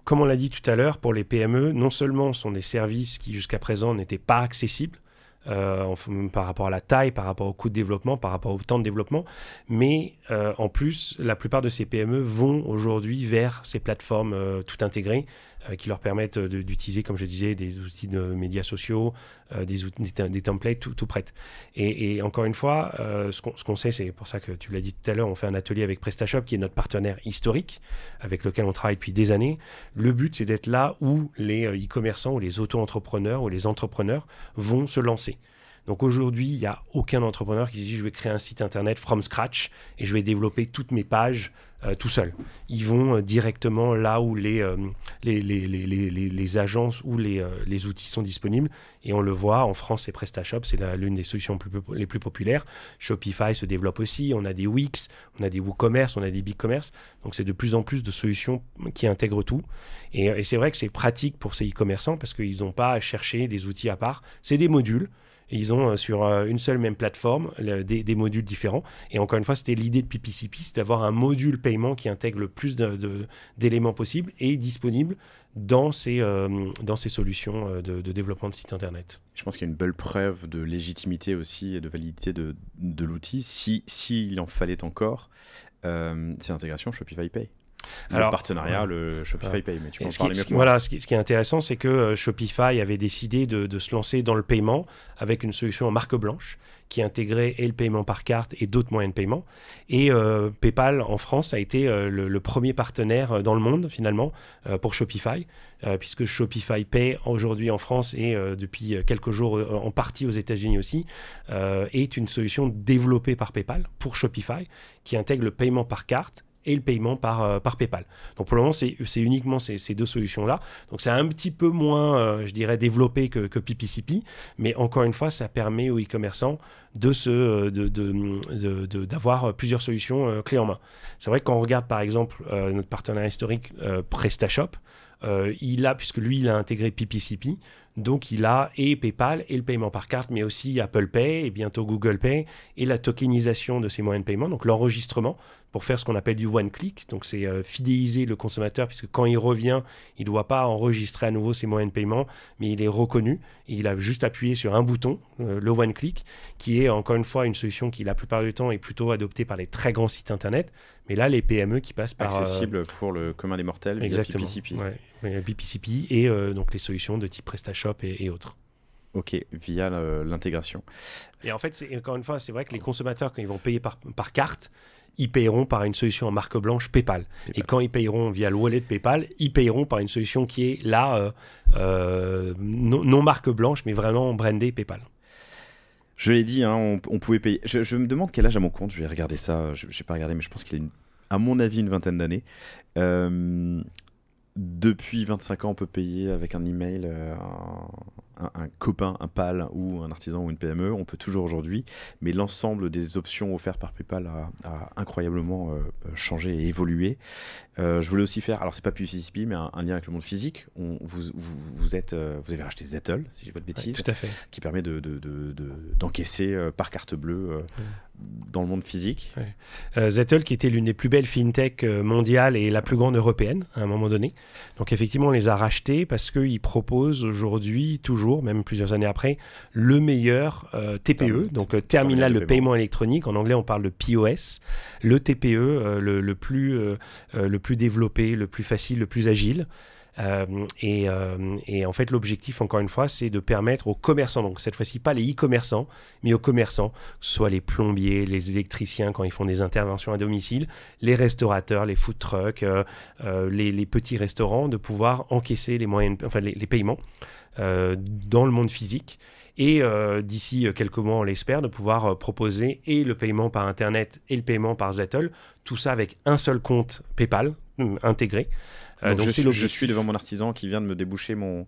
Comme on l'a dit tout à l'heure, pour les PME, non seulement sont des services qui jusqu'à présent n'étaient pas accessibles, par rapport à la taille, par rapport au coût de développement, par rapport au temps de développement. Mais en plus, la plupart de ces PME vont aujourd'hui vers ces plateformes tout intégrées qui leur permettent d'utiliser, comme je disais, des outils de médias sociaux, des templates tout prêtes. Et encore une fois, ce qu'on sait, c'est pour ça que tu l'as dit tout à l'heure, on fait un atelier avec PrestaShop qui est notre partenaire historique, avec lequel on travaille depuis des années. Le but, c'est d'être là où les e-commerçants ou les auto-entrepreneurs ou les entrepreneurs vont se lancer. Donc aujourd'hui, il n'y a aucun entrepreneur qui se dit je vais créer un site internet from scratch et je vais développer toutes mes pages tout seul. Ils vont directement là où les agences ou les outils sont disponibles et on le voit en France, c'est PrestaShop, c'est l'une des solutions les plus populaires. Shopify se développe aussi, on a des Wix, on a des WooCommerce, on a des BigCommerce. Donc c'est de plus en plus de solutions qui intègrent tout. Et c'est vrai que c'est pratique pour ces e-commerçants parce qu'ils n'ont pas à chercher des outils à part. C'est des modules. Ils ont sur une seule même plateforme des modules différents. Et encore une fois, c'était l'idée de PPCP, c'est d'avoir un module paiement qui intègre le plus d'éléments possibles et disponible dans ces solutions de développement de sites internet. Je pense qu'il y a une belle preuve de légitimité aussi et de validité de l'outil. S'il en fallait encore, c'est l'intégration Shopify Pay. Alors, le partenariat, le Shopify Pay, mais tu peux en parler mieux que moi. Voilà, ce qui est intéressant, c'est que Shopify avait décidé de se lancer dans le paiement avec une solution en marque blanche qui intégrait et le paiement par carte et d'autres moyens de paiement. Et PayPal en France a été le premier partenaire dans le monde finalement pour Shopify, puisque Shopify Pay aujourd'hui en France et depuis quelques jours en partie aux États-Unis aussi, est une solution développée par PayPal pour Shopify qui intègre le paiement par carte et le paiement par PayPal. Donc pour le moment, c'est uniquement ces deux solutions-là. Donc c'est un petit peu moins, je dirais, développé que PPCP, mais encore une fois, ça permet aux e-commerçants d'avoir plusieurs solutions clés en main. C'est vrai que quand on regarde par exemple notre partenaire historique PrestaShop, puisque lui, il a intégré PPCP, donc il a et PayPal et le paiement par carte, mais aussi Apple Pay et bientôt Google Pay et la tokenisation de ces moyens de paiement, donc l'enregistrement pour faire ce qu'on appelle du one-click. Donc c'est fidéliser le consommateur puisque quand il revient, il ne doit pas enregistrer à nouveau ses moyens de paiement, mais il est reconnu et il a juste appuyé sur un bouton, le one-click, qui est encore une fois une solution qui la plupart du temps est plutôt adoptée par les très grands sites internet, mais là les PME qui passent par... Accessible pour le commun des mortels via PPCP. Ouais, PPCP et donc les solutions de type PrestaShop et autres. Ok, via l'intégration. Et en fait, encore une fois, c'est vrai que les consommateurs, quand ils vont payer par carte, ils payeront par une solution en marque blanche PayPal. Et quand ils payeront via le wallet PayPal, ils payeront par une solution qui est là, non marque blanche, mais vraiment brandée PayPal. Je l'ai dit, hein, on pouvait payer. Je me demande quel âge a mon compte. Je vais regarder ça. Je n'ai pas regardé, mais je pense qu'il a, à mon avis, une vingtaine d'années. Depuis 25 ans, on peut payer avec un email un copain, un PAL ou un artisan ou une PME. On peut toujours aujourd'hui, mais l'ensemble des options offertes par PayPal a incroyablement changé et évolué. Je voulais aussi faire, alors c'est pas PPCP, mais un lien avec le monde physique. Vous avez racheté Zettle, si je dis pas de bêtises, tout à fait. qui permet d'encaisser par carte bleue dans le monde physique. Zettle, qui était l'une des plus belles fintech mondiales et la plus grande européenne à un moment donné. Donc effectivement, on les a rachetés parce qu'ils proposent aujourd'hui, toujours, même plusieurs années après, le meilleur TPE, donc terminal de paiement électronique. En anglais, on parle de POS. Le TPE, le plus développé, le plus facile, le plus agile. Et en fait, l'objectif, encore une fois, c'est de permettre aux commerçants, donc cette fois-ci pas les e-commerçants, mais aux commerçants, que ce soit les plombiers, les électriciens quand ils font des interventions à domicile, les restaurateurs, les food trucks, les petits restaurants, de pouvoir encaisser les paiements dans le monde physique. Et d'ici quelques mois, on l'espère, de pouvoir proposer et le paiement par Internet et le paiement par Zettle, tout ça avec un seul compte PayPal intégré. Donc je suis devant mon artisan qui vient de me déboucher mon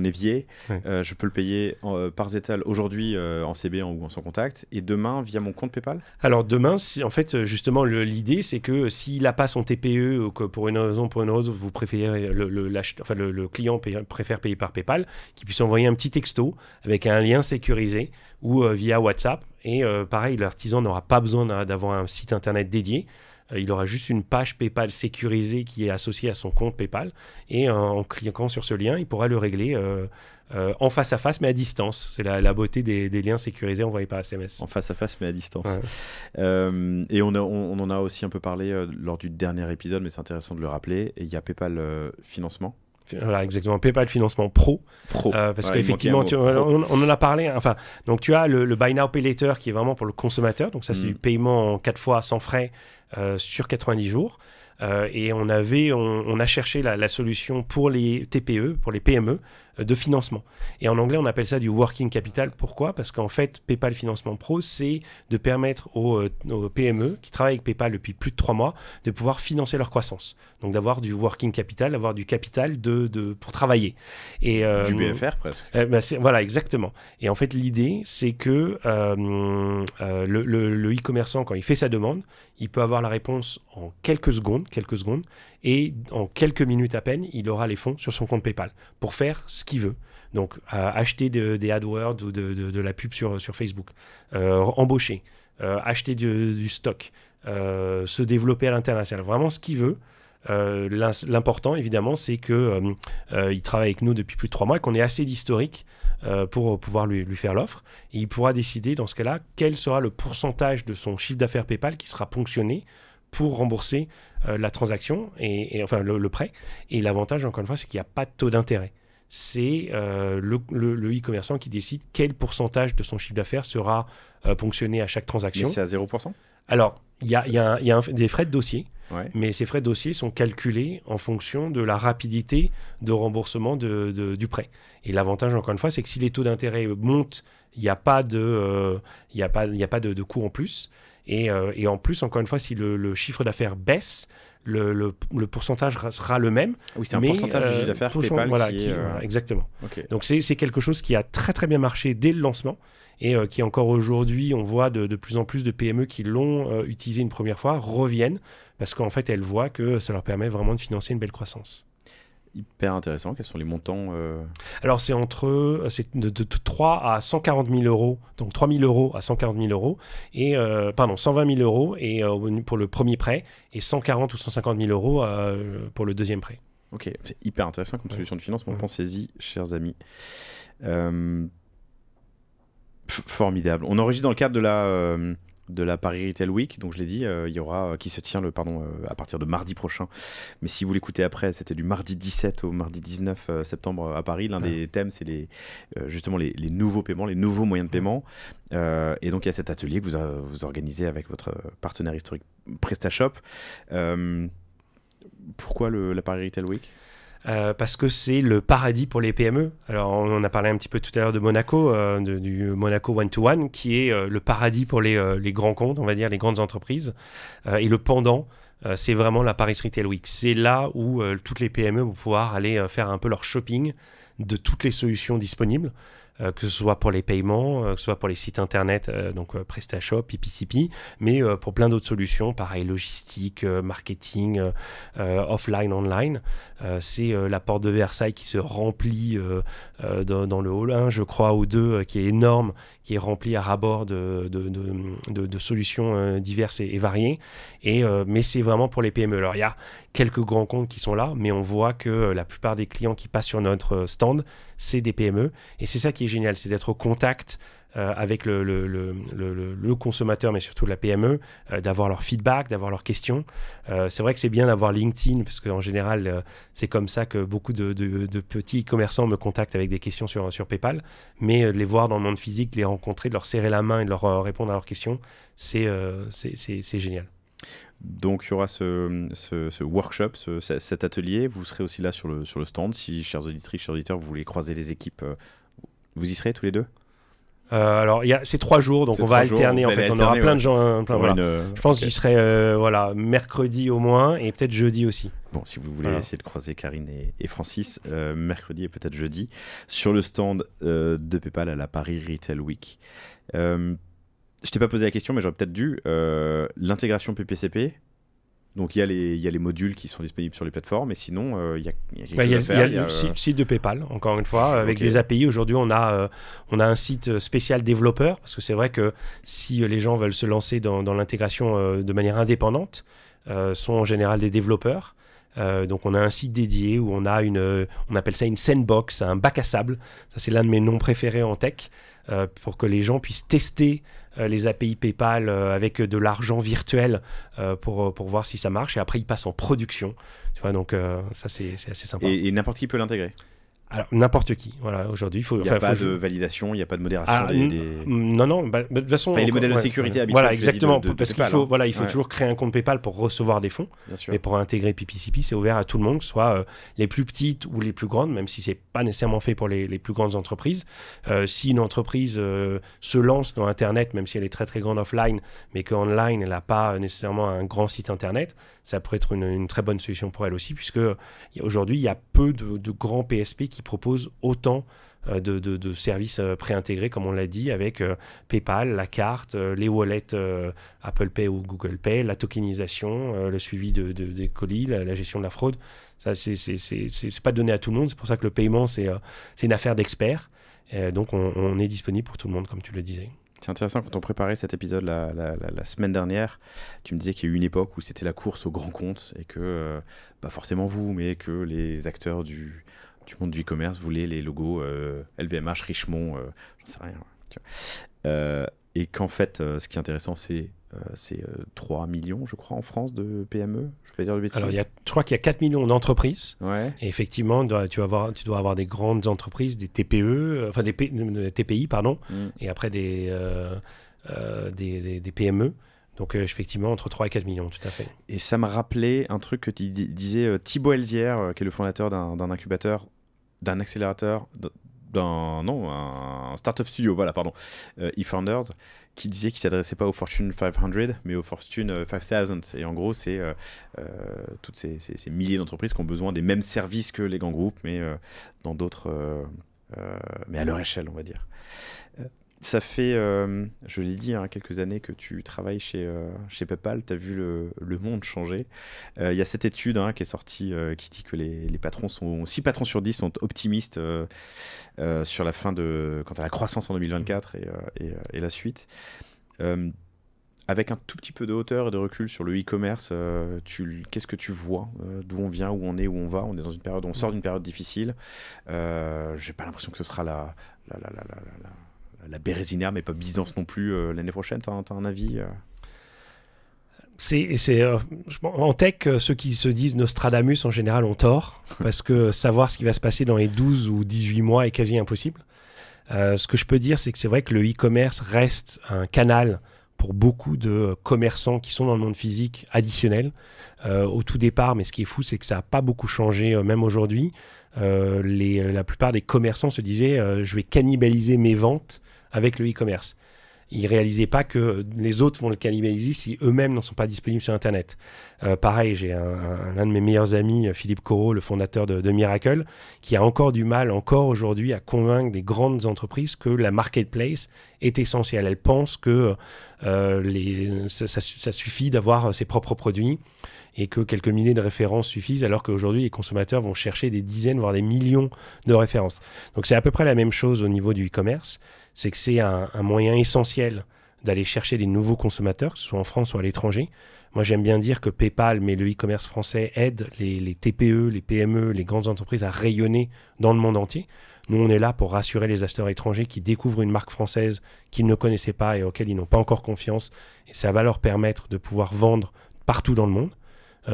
évier. Ouais. Je peux le payer par Zettle aujourd'hui en CB ou en sans contact, et demain via mon compte PayPal. Alors demain, en fait, justement, l'idée, c'est que s'il n'a pas son TPE ou que pour une raison ou pour une autre, vous préférez le client préfère payer par PayPal, qu'il puisse envoyer un petit texto avec un lien sécurisé ou via WhatsApp. Et pareil, l'artisan n'aura pas besoin d'avoir un site internet dédié. Il aura juste une page PayPal sécurisée qui est associée à son compte PayPal, et en cliquant sur ce lien, il pourra le régler en face à face mais à distance. C'est la beauté des liens sécurisés envoyés par SMS. En face à face mais à distance. Ouais. Et on en a aussi un peu parlé lors du dernier épisode, mais c'est intéressant de le rappeler. Et il y a PayPal Financement. Voilà, exactement. PayPal Financement Pro. Parce qu'effectivement, on en a parlé. Enfin, donc tu as le Buy Now Pay Later qui est vraiment pour le consommateur. Donc ça, c'est du paiement en 4 fois sans frais sur 90 jours. Et on a cherché la solution pour les TPE, pour les PME, de financement. Et en anglais, on appelle ça du working capital. Pourquoi ? Parce qu'en fait, PayPal Financement Pro, c'est de permettre aux PME qui travaillent avec PayPal depuis plus de 3 mois de pouvoir financer leur croissance. Donc d'avoir du working capital, d'avoir du capital pour travailler. Et, du BFR presque. Voilà, exactement. Et en fait, l'idée, c'est que le e-commerçant, quand il fait sa demande, il peut avoir la réponse en quelques secondes, et en quelques minutes à peine, il aura les fonds sur son compte PayPal pour faire ce qu'il veut. Donc, acheter des AdWords ou de la pub sur Facebook, embaucher, acheter du stock, se développer à l'international, vraiment ce qu'il veut. L'important, évidemment, c'est qu'il travaille avec nous depuis plus de 3 mois et qu'on ait assez d'historique pour pouvoir lui faire l'offre. Et il pourra décider, dans ce cas-là, quel sera le pourcentage de son chiffre d'affaires PayPal qui sera ponctionné pour rembourser la transaction, enfin le prêt. Et l'avantage, encore une fois, c'est qu'il n'y a pas de taux d'intérêt. C'est le e-commerçant qui décide quel pourcentage de son chiffre d'affaires sera ponctionné à chaque transaction. Mais c'est à 0%? Alors, il y a des frais de dossier, ouais. Mais ces frais de dossier sont calculés en fonction de la rapidité de remboursement du prêt. Et l'avantage, encore une fois, c'est que si les taux d'intérêt montent, il n'y a pas de coût en plus. Et en plus, encore une fois, si le chiffre d'affaires baisse, le pourcentage sera le même. Oui, c'est un pourcentage du chiffre d'affaires PayPal voilà, qui est... Voilà, exactement. Okay. Donc, c'est quelque chose qui a très, très bien marché dès le lancement et qui encore aujourd'hui, on voit de plus en plus de PME qui l'ont utilisé une première fois, reviennent parce qu'en fait, elles voient que ça leur permet vraiment de financer une belle croissance. Hyper intéressant. Quels sont les montants Alors, c'est de 3 à 140 000 euros, donc 3 000 euros à 140 000 euros, et, 120 000 euros et, pour le premier prêt, et 140 ou 150 000 euros pour le deuxième prêt. Ok, c'est hyper intéressant comme solution de financement. Pensez-y, chers amis. Formidable. On enregistre dans le cadre de la Paris Retail Week, donc je l'ai dit, il y aura qui se tient à partir de mardi prochain. Mais si vous l'écoutez après, c'était du mardi 17 au mardi 19 septembre à Paris. L'un des thèmes, c'est justement les nouveaux paiements, les nouveaux moyens de paiement. Et donc il y a cet atelier que vous organisez avec votre partenaire historique PrestaShop. Pourquoi la Paris Retail Week ? parce que c'est le paradis pour les PME. Alors, on a parlé un petit peu tout à l'heure de Monaco, du Monaco One-to-One, qui est le paradis pour les grands comptes, on va dire, les grandes entreprises. Et le pendant, c'est vraiment la Paris Retail Week. C'est là où toutes les PME vont pouvoir aller faire un peu leur shopping de toutes les solutions disponibles. Que ce soit pour les paiements, que ce soit pour les sites internet, donc PrestaShop, PPCP, mais pour plein d'autres solutions, pareil, logistique, marketing, offline, online. C'est la porte de Versailles qui se remplit dans le hall 1, je crois, ou 2, qui est énorme, qui est rempli à ras-bord de solutions diverses et variées. Mais c'est vraiment pour les PME. Alors, il y a quelques grands comptes qui sont là, mais on voit que la plupart des clients qui passent sur notre stand, c'est des PME. Et c'est ça qui est génial, c'est d'être au contact avec le consommateur, mais surtout la PME, d'avoir leur feedback, d'avoir leurs questions. C'est vrai que c'est bien d'avoir LinkedIn, parce qu'en général, c'est comme ça que beaucoup de petits commerçants me contactent avec des questions sur PayPal. Mais de les voir dans le monde physique, de les rencontrer, de leur serrer la main et de leur répondre à leurs questions, c'est génial. Donc il y aura ce workshop, cet atelier. Vous serez aussi là sur le stand. Si, chers auditrices, chers auditeurs, vous voulez croiser les équipes, vous y serez tous les deux? Alors, c'est 3 jours, donc on va alterner. En fait, on aura plein de gens. Je pense que j'y serai mercredi au moins et peut-être jeudi aussi. Bon, si vous voulez essayer de croiser Karine et Francis, mercredi et peut-être jeudi, sur le stand de PayPal à la Paris Retail Week. Je t'ai pas posé la question, mais j'aurais peut-être dû. L'intégration PPCP, donc il y a les modules qui sont disponibles sur les plateformes, et sinon il y a quelque chose à faire. Il y a le site de PayPal, encore une fois, avec des API. Aujourd'hui, on a un site spécial développeur, parce que c'est vrai que si les gens veulent se lancer dans l'intégration de manière indépendante, sont en général des développeurs. Donc on a un site dédié où on appelle ça une sandbox, un bac à sable. Ça, c'est l'un de mes noms préférés en tech, pour que les gens puissent tester les API PayPal avec de l'argent virtuel pour voir si ça marche, et après ils passent en production, tu vois, donc ça c'est assez sympa. Et n'importe qui peut l'intégrer? Alors, n'importe qui, voilà, aujourd'hui. Il n'y a pas de validation, il n'y a pas de modération Non, de toute façon... les modèles de sécurité habituels. Voilà, exactement, parce qu'il faut, il faut toujours créer un compte PayPal pour recevoir des fonds, mais pour intégrer PPCP, c'est ouvert à tout le monde, que ce soit les plus petites ou les plus grandes, même si ce n'est pas nécessairement fait pour les plus grandes entreprises. Si une entreprise se lance dans Internet, même si elle est très très grande offline, mais qu'online, elle n'a pas nécessairement un grand site Internet, ça pourrait être une très bonne solution pour elle aussi, puisque aujourd'hui, il y a peu de grands PSP qui proposent autant de services préintégrés, comme on l'a dit, avec PayPal, la carte, les wallets Apple Pay ou Google Pay, la tokenisation, le suivi des colis, la gestion de la fraude. Ça, c'est pas donné à tout le monde. C'est pour ça que le paiement, c'est une affaire d'experts. Donc, on est disponible pour tout le monde, comme tu le disais. C'est intéressant, quand on préparait cet épisode la semaine dernière, tu me disais qu'il y a eu une époque où c'était la course au grand compte et que, pas forcément vous, mais que les acteurs du monde du e-commerce voulaient les logos LVMH, Richemont, j'en sais rien. Tu vois. Et qu'en fait, ce qui est intéressant, c'est 3 millions, je crois, en France de PME. Je ne vais pas dire de bêtises. Alors, je crois qu'il y a 4 millions d'entreprises. Ouais. Et effectivement, tu dois avoir des grandes entreprises, des TPE, enfin des TPI, pardon, et après des PME. Donc, effectivement, entre 3 et 4 millions, tout à fait. Et ça m'a rappelé un truc que tu disais, Thibaut Elzière, qui est le fondateur d'un incubateur, d'un accélérateur, un startup studio, voilà, pardon, eFounders, qui disait qu'il ne s'adressait pas aux Fortune 500, mais aux Fortune 5000. Et en gros, c'est toutes ces milliers d'entreprises qui ont besoin des mêmes services que les grands groupes, mais dans d'autres... mais à leur échelle, on va dire. Ça fait, je l'ai dit, quelques années que tu travailles chez PayPal, tu as vu le monde changer. Il y a cette étude qui est sortie qui dit que les patrons 6 patrons sur 10 sont optimistes sur la fin quant à la croissance en 2024 et la suite. Avec un tout petit peu de hauteur et de recul sur le e-commerce, qu'est-ce que tu vois, d'où on vient, où on est, où on va? On est dans une période, on sort d'une période difficile. J'ai pas l'impression que ce sera la Bérésina, mais pas Byzance non plus l'année prochaine. T'as un avis en tech, ceux qui se disent Nostradamus en général ont tort, parce que savoir ce qui va se passer dans les 12 ou 18 mois est quasi impossible. Ce que je peux dire, c'est que c'est vrai que le e-commerce reste un canal pour beaucoup de commerçants qui sont dans le monde physique additionnel. Au tout départ, mais ce qui est fou, c'est que ça n'a pas beaucoup changé, même aujourd'hui. La plupart des commerçants se disaient je vais cannibaliser mes ventes avec le e-commerce. Ils ne réalisaient pas que les autres vont le cannibaliser si eux-mêmes n'en sont pas disponibles sur Internet. Pareil, j'ai l'un de mes meilleurs amis, Philippe Corot, le fondateur de Miracle, qui a encore du mal, encore aujourd'hui, à convaincre des grandes entreprises que la marketplace est essentielle. Elles pensent que ça suffit d'avoir ses propres produits et que quelques milliers de références suffisent, alors qu'aujourd'hui, les consommateurs vont chercher des dizaines, voire des millions de références. Donc c'est à peu près la même chose au niveau du e-commerce. C'est que c'est un moyen essentiel d'aller chercher des nouveaux consommateurs, que ce soit en France ou à l'étranger. Moi, j'aime bien dire que PayPal, mais le e-commerce français, aide les TPE, les PME, les grandes entreprises à rayonner dans le monde entier. Nous, on est là pour rassurer les acheteurs étrangers qui découvrent une marque française qu'ils ne connaissaient pas et auxquelles ils n'ont pas encore confiance. Et ça va leur permettre de pouvoir vendre partout dans le monde,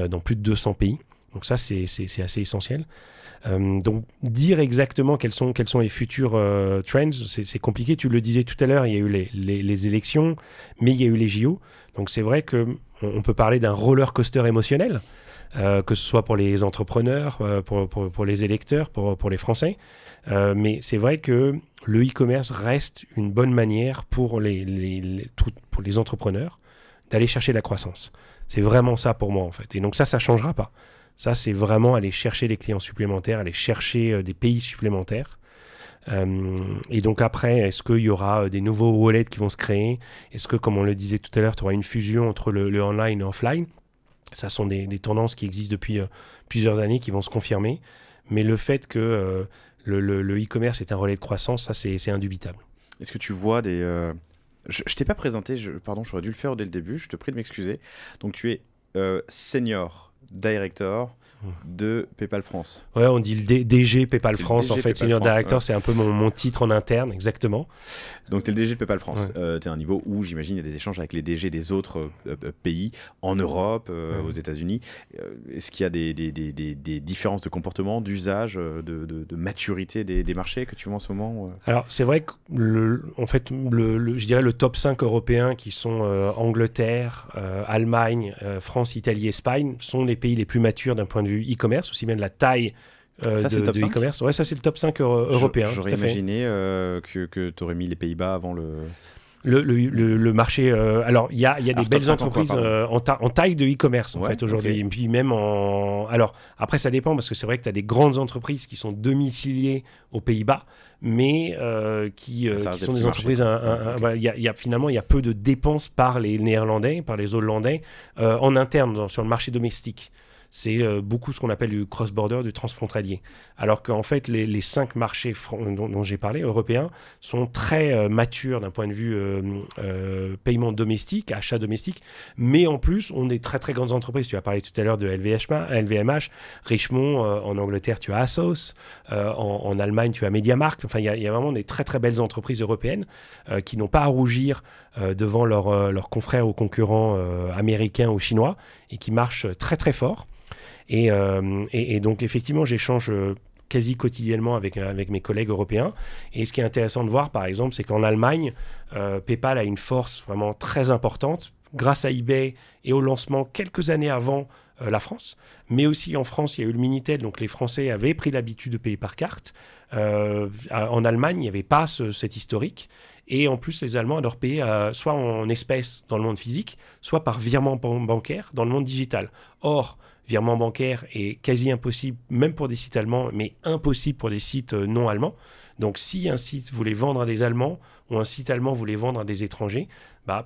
dans plus de 200 pays. Donc ça, c'est assez essentiel. Donc dire exactement quels sont les futurs trends, c'est compliqué. Tu le disais tout à l'heure, il y a eu les élections, mais il y a eu les JO. Donc c'est vrai qu'on peut parler d'un roller coaster émotionnel, que ce soit pour les entrepreneurs, pour les électeurs, pour les Français. Mais c'est vrai que le e-commerce reste une bonne manière pour les entrepreneurs d'aller chercher la croissance. C'est vraiment ça pour moi en fait. Et donc ça changera pas. Ça, c'est vraiment aller chercher des clients supplémentaires, aller chercher des pays supplémentaires. Et donc après, est-ce qu'il y aura des nouveaux wallets qui vont se créer? Est-ce que, comme on le disait tout à l'heure, tu auras une fusion entre le online et l'offline? Ça sont des tendances qui existent depuis plusieurs années, qui vont se confirmer. Mais le fait que le e-commerce est un relais de croissance, ça, c'est indubitable. Est-ce que tu vois des... Je ne t'ai pas présenté, pardon, j'aurais dû le faire dès le début, je te prie de m'excuser. Donc tu es senior director de PayPal France. Ouais, on dit le DG PayPal France, DG en fait. PayPal Senior France, Director, ouais. c'est un peu mon titre en interne, exactement. Donc, tu es le DG de PayPal France. Ouais. Tu es à un niveau où, j'imagine, il y a des échanges avec les DG des autres pays, en Europe, aux États-Unis. Est-ce qu'il y a des différences de comportement, d'usage, de maturité des marchés que tu vois en ce moment Alors, c'est vrai que, en fait, je dirais le top 5 européens qui sont Angleterre, Allemagne, France, Italie, Espagne, sont les pays les plus matures d'un point de vue e-commerce, aussi bien de la taille ça, c'est le top de 5? e-commerce. Ouais, ça, c'est le top 5 européen. J'aurais imaginé que tu aurais mis les Pays-Bas avant le... Le marché... alors, il y a des belles entreprises en taille de e-commerce, en fait, aujourd'hui. Okay. Et puis même en... Alors, après, ça dépend, parce que c'est vrai que tu as des grandes entreprises qui sont domiciliées aux Pays-Bas, mais qui sont des entreprises... Finalement, il y a peu de dépenses par les Néerlandais, par les Hollandais, en interne, sur le marché domestique. C'est beaucoup ce qu'on appelle du cross-border, du transfrontalier. Alors qu'en fait, les 5 marchés dont j'ai parlé, européens, sont très matures d'un point de vue paiement domestique, achat domestique, mais en plus, on est très très grandes entreprises. Tu as parlé tout à l'heure de LVMH, Richemont, en Angleterre, tu as Asos, en Allemagne, tu as MediaMarkt. Enfin, il y a vraiment des très très belles entreprises européennes qui n'ont pas à rougir devant leurs confrères ou concurrents américains ou chinois et qui marchent très très fort. Et donc, effectivement, j'échange quasi quotidiennement avec mes collègues européens. Et ce qui est intéressant de voir, par exemple, c'est qu'en Allemagne, PayPal a une force vraiment très importante grâce à eBay et au lancement quelques années avant la France. Mais aussi en France, il y a eu le Minitel. Donc, les Français avaient pris l'habitude de payer par carte. En Allemagne, il n'y avait pas cet historique. Et en plus, les Allemands adorent payer soit en espèces dans le monde physique, soit par virement bancaire dans le monde digital. Or, virement bancaire est quasi impossible, même pour des sites allemands, mais impossible pour des sites non allemands. Donc, si un site voulait vendre à des Allemands ou un site allemand voulait vendre à des étrangers,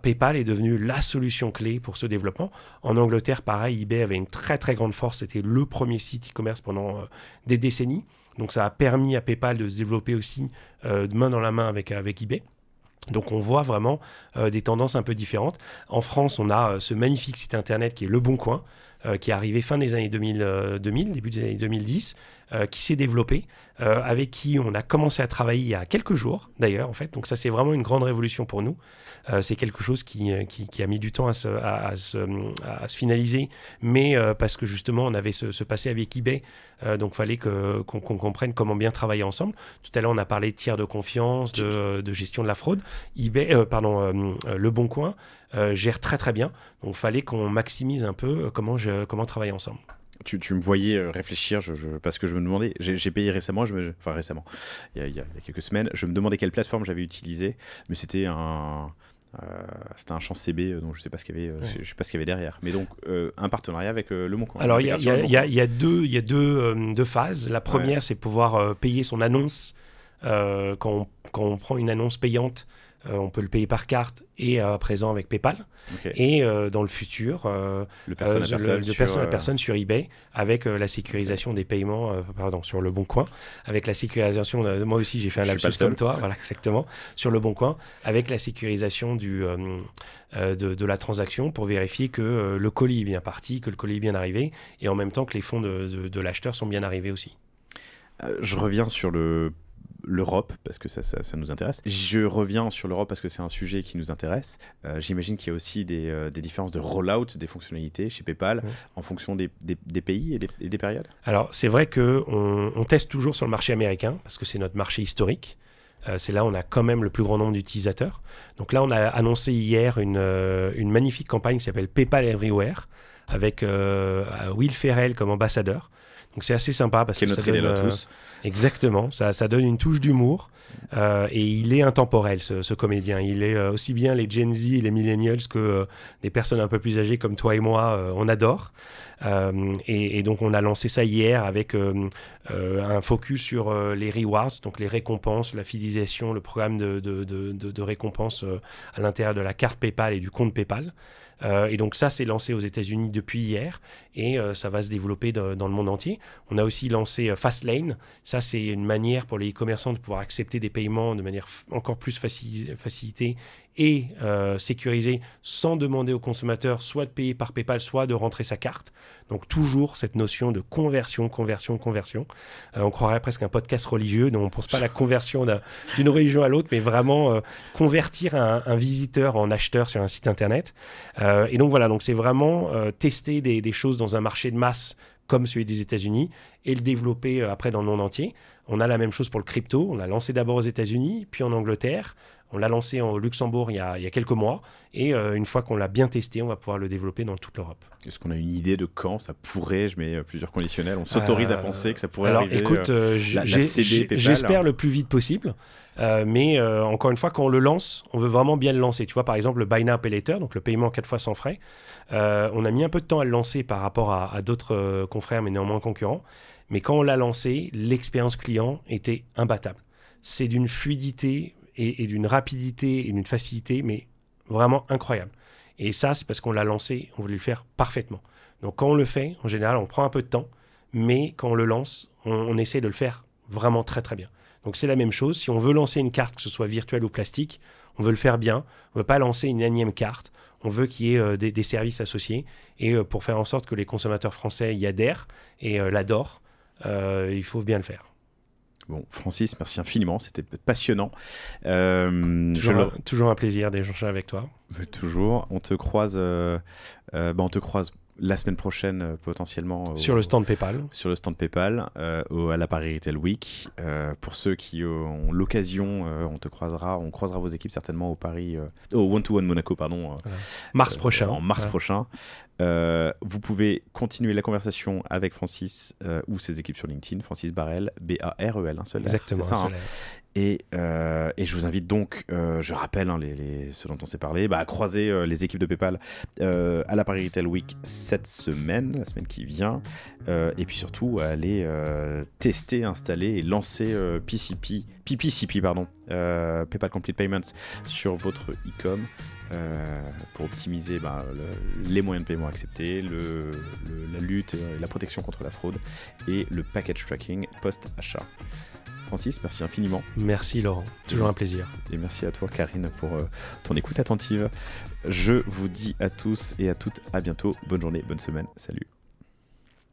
PayPal est devenu la solution clé pour ce développement. En Angleterre, pareil, eBay avait une très très grande force. C'était le premier site e-commerce pendant des décennies. Donc, ça a permis à PayPal de se développer aussi de main dans la main avec eBay. Donc on voit vraiment des tendances un peu différentes. En France, on a ce magnifique site internet qui est Le Bon Coin, qui est arrivé fin des années 2000, début des années 2010, qui s'est développé, avec qui on a commencé à travailler il y a quelques jours d'ailleurs en fait. Donc ça c'est vraiment une grande révolution pour nous. C'est quelque chose qui a mis du temps à se finaliser, mais parce que justement on avait ce passé avec eBay, donc il fallait qu'on comprenne comment bien travailler ensemble. Tout à l'heure on a parlé de tiers de confiance, de gestion de la fraude. eBay, Le Bon Coin gère très très bien, donc il fallait qu'on maximise un peu comment travailler ensemble. Tu me voyais réfléchir parce que je me demandais, j'ai payé récemment, récemment, il y a quelques semaines, je me demandais quelle plateforme j'avais utilisée, mais c'était un champ CB, donc je ne sais pas ce qu'il y avait, je sais pas ce qu'il y avait derrière. Mais donc un partenariat avec Le Bon Coin. Alors il y a deux phases. La première, c'est pouvoir payer son annonce quand on prend une annonce payante. On peut le payer par carte et à présent avec PayPal. Okay. Et dans le futur, de personne à personne sur eBay avec la sécurisation des paiements, sur Le Bon Coin, avec la sécurisation, moi aussi j'ai fait un lapsus comme toi, voilà exactement, sur Le Bon Coin, avec la sécurisation de la transaction pour vérifier que le colis est bien parti, que le colis est bien arrivé, et en même temps que les fonds de l'acheteur sont bien arrivés aussi. Je reviens sur l'Europe, parce que ça nous intéresse. Je reviens sur l'Europe parce que c'est un sujet qui nous intéresse. J'imagine qu'il y a aussi des différences de rollout des fonctionnalités chez PayPal en fonction des pays et des périodes. Alors, c'est vrai qu'on teste toujours sur le marché américain parce que c'est notre marché historique. C'est là où on a quand même le plus grand nombre d'utilisateurs. Donc là, on a annoncé hier une magnifique campagne qui s'appelle PayPal Everywhere avec Will Ferrell comme ambassadeur. Donc c'est assez sympa parce que notre idée là tous. Exactement, ça donne une touche d'humour et il est intemporel ce comédien. Il est aussi bien les Gen Z et les Millennials que des personnes un peu plus âgées comme toi et moi, on adore. Et donc on a lancé ça hier avec un focus sur les rewards, donc les récompenses, la fidélisation, le programme de récompenses à l'intérieur de la carte PayPal et du compte PayPal. Et donc ça, c'est lancé aux États-Unis depuis hier et ça va se développer dans le monde entier. On a aussi lancé Fastlane. Ça, c'est une manière pour les e-commerçants de pouvoir accepter des paiements de manière encore plus facilitée et sécurisée sans demander au consommateur soit de payer par PayPal, soit de rentrer sa carte. Donc toujours cette notion de conversion. On croirait presque un podcast religieux, donc on ne pense pas à la conversion d'une religion à l'autre, mais vraiment convertir un visiteur en acheteur sur un site internet. Et donc voilà, donc c'est vraiment tester des choses dans un marché de masse comme celui des États-Unis et le développer après dans le monde entier. On a la même chose pour le crypto. On l'a lancé d'abord aux États-Unis, puis en Angleterre. On l'a lancé au Luxembourg il y a quelques mois. Et une fois qu'on l'a bien testé, on va pouvoir le développer dans toute l'Europe. Est-ce qu'on a une idée de quand ça pourrait, je mets plusieurs conditionnels, on s'autorise à penser que ça pourrait arriver? Écoute, j'espère le plus vite possible. Mais encore une fois, quand on le lance, on veut vraiment bien le lancer. Tu vois, par exemple, le Buy Now Pay Later, donc le paiement 4 fois sans frais, on a mis un peu de temps à le lancer par rapport à d'autres confrères, mais néanmoins concurrents. Mais quand on l'a lancé, l'expérience client était imbattable. C'est d'une fluidité et d'une rapidité et d'une facilité, mais vraiment incroyable. Et ça, c'est parce qu'on l'a lancé, on voulait le faire parfaitement. Donc quand on le fait, en général, on prend un peu de temps, mais quand on le lance, on essaie de le faire vraiment très très bien. Donc c'est la même chose, si on veut lancer une carte, que ce soit virtuelle ou plastique, on veut le faire bien, on ne veut pas lancer une énième carte, on veut qu'il y ait des services associés, et pour faire en sorte que les consommateurs français y adhèrent et l'adorent, il faut bien le faire. Bon, Francis, merci infiniment, c'était passionnant. Toujours un plaisir d'échanger avec toi. Toujours, on te croise la semaine prochaine potentiellement sur le stand PayPal. Sur le stand PayPal à la Paris Retail Week. Pour ceux qui ont l'occasion, on croisera vos équipes certainement au One-to-One Monaco, pardon. Voilà. Mars prochain. En mars prochain. Vous pouvez continuer la conversation avec Francis ou ses équipes sur LinkedIn, Francis Barrel, B-A-R-E-L, un seul R. Exactement, c'est ça, un seul R. Et je vous invite donc, je rappelle ce dont on s'est parlé, à croiser les équipes de PayPal à la Paris Retail Week cette semaine, la semaine qui vient, et puis surtout à aller tester, installer et lancer PPCP, PayPal Complete Payments sur votre e-com pour optimiser les moyens de paiement acceptés, la lutte et la protection contre la fraude et le package tracking post-achat. Francis, merci infiniment. Merci Laurent, toujours un plaisir. Et merci à toi Karine pour ton écoute attentive. Je vous dis à tous et à toutes à bientôt. Bonne journée, bonne semaine. Salut.